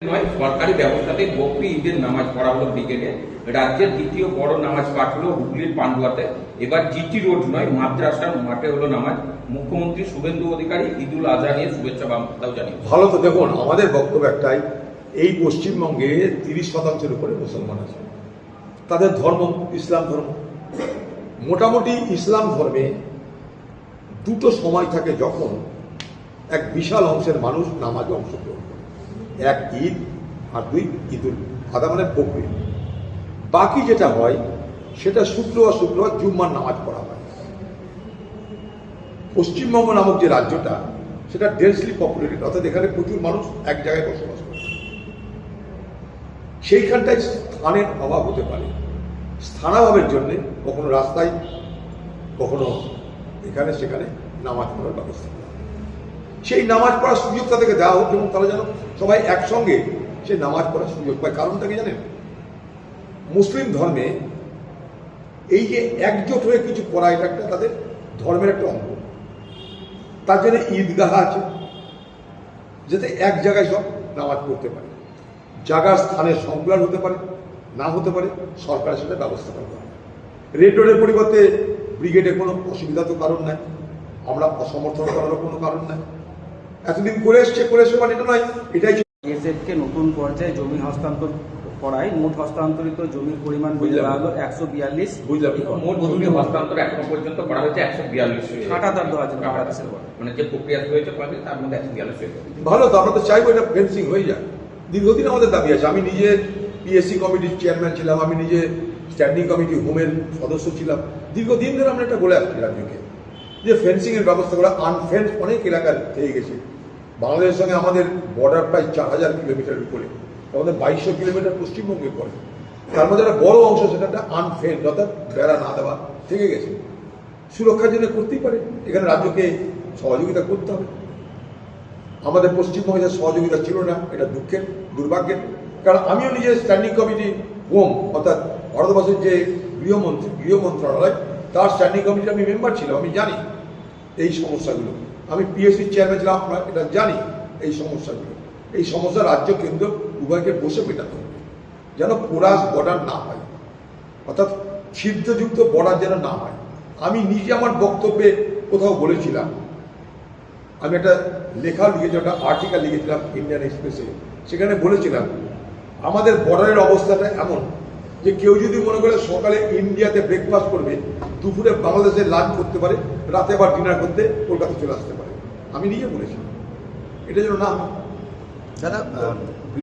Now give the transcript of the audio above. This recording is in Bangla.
নয়, সরকারি ব্যবস্থাতে বকরি ঈদের নামাজ পড়া হলো ব্রিগেডে। রাজ্যের দ্বিতীয় বড় নামাজ পাঠ হলো হুগলির পান্ডুয়াতে। এবার জিটি রোড নয়, মাদ্রাসার মাঠে হলো নামাজ। মুখ্যমন্ত্রী শুভেন্দু অধিকারী ঈদুল আজহা নিয়ে শুভেচ্ছা বার্তাও জানিয়েছেন। ভালো তো দেখুন, আমাদের বক্তব্য একটাই, এই পশ্চিমবঙ্গে 30% উপরে মুসলমান আছে, তাদের ধর্ম ইসলাম ধর্ম। মোটামুটি ইসলাম ধর্মে দুটো সময় থাকে যখন এক বিশাল অংশের মানুষ নামাজে অংশগ্রহণ করে, এক ঈদ আর দুই ঈদুল আদহা মানে বকরি। বাকি যেটা হয় সেটা শুক্রবার জুম্মার নামাজ পড়া হয়। পশ্চিমবঙ্গ নামক যে রাজ্যটা, সেটা ডেন্সলি পপুলেটেড, অর্থাৎ এখানে প্রচুর মানুষ এক জায়গায় বসবাস করে। সেইখানটায় স্থানের অভাব হতে পারে। স্থানাভাবের জন্য কখনো রাস্তায়, কখনো এখানে সেখানে নামাজ পড়ার ব্যবস্থা করা হয়। সেই নামাজ পড়ার সুযোগ তাদেরকে দেওয়া হোক এবং তারা যেন সবাই একসঙ্গে সেই নামাজ পড়ার সুযোগ পায়। কারণটা কি জানেন? মুসলিম ধর্মে এই যে একজোট হয়ে কিছু করা, এটা একটা তাদের ধর্মের একটা অঙ্গ। তার জন্য ঈদগাহ আছে, যাতে এক জায়গায় সব নামাজ পড়তে পারে। জায়গার স্থানের সংকুলান হতে পারে, না হতে পারে, সরকারের সাথে ব্যবস্থা করতে হবে। রেড রোডের পরিবর্তে ব্রিগেডে কোনো অসুবিধা তো কারণ নাই, আমরা অসমর্থন করারও কোনো কারণ নাই। এতদিন করে এসছে মানে এটা নয়, এটাই এসএফকে নতুন পর্যায়ে জমি হস্তান্তর করায় মোট হস্তান্তরিত জমির পরিমাণ বেড়ে দাঁড়ালো 142। বুঝলাম, মোট জমি হস্তান্তর এখনো পর্যন্ত করা হয়েছে 142। কাটাতার দেওয়া আছে বাংলাদেশের বড়, মানে যে প্রক্রিয়া হয়েছে তার মধ্যে 142 হয়েছে। ভালো তো, আমরা তো চাইবো এটা ফেন্সিং হয়ে যায়। দীর্ঘদিন আমাদের দাবি আছে। আমি নিজে পিএসসি কমিটির চেয়ারম্যান ছিলাম, আমি নিজে স্ট্যান্ডিং কমিটি হোমের সদস্য ছিলাম। দীর্ঘদিন ধরে আমরা এটা বলে আসছি রাজ্যকে, যে ফেন্সিং এর ব্যবস্থা করা। আনফেন্স অনেক এলাকা থেকে গেছে। বাংলাদেশের সঙ্গে আমাদের বর্ডার প্রায় 4000 কিলোমিটার উপরে, আমাদের 2200 কিলোমিটার পশ্চিমবঙ্গে পড়ে। তার মধ্যে একটা বড় অংশ সেটা একটা আনফেন্স, অর্থাৎ বেড়া না দেওয়া থেকে গেছে। সুরক্ষার জন্য করতেই পারে, এখানে রাজ্যকে সহযোগিতা করতে হবে। আমাদের পশ্চিমবঙ্গে সহযোগিতা ছিল না, এটা দুঃখের, দুর্ভাগ্যের। কারণ আমিও নিজে স্ট্যান্ডিং কমিটি হোম, অর্থাৎ ভারতবর্ষের যে গৃহ মন্ত্রণালয়, তার স্ট্যান্ডিং কমিটির আমি মেম্বার ছিলাম। আমি জানি এই সমস্যাগুলো। আমি পিএসসির চেয়ারম্যান ছিলাম, আমরা এটা জানি এই সমস্যাগুলো। এই সমস্যা রাজ্য কেন্দ্র উভয়কে বসে মেটাতে হবে, যেন পোরাস বর্ডার না হয়, অর্থাৎ ছিদ্রযুক্ত বর্ডার যেন না হয়। আমি নিজে আমার বক্তব্যে কোথাও বলেছিলাম, আমি একটা লেখা লিখেছি, একটা আর্টিকেল লিখেছিলাম ইন্ডিয়ান এক্সপ্রেসে। সেখানে বলেছিলাম আমাদের বর্ডারের অবস্থাটা এমন যে কেউ যদি মনে করে সকালে ইন্ডিয়াতে ব্রেকফাস্ট করবে, দুপুরে বাংলাদেশে লাঞ্চ করতে পারে, রাতে আবার ডিনার করতে কলকাতা চলে আসতে পারে। আমি নিজে বলেছিলাম এটা যেন না। দাদা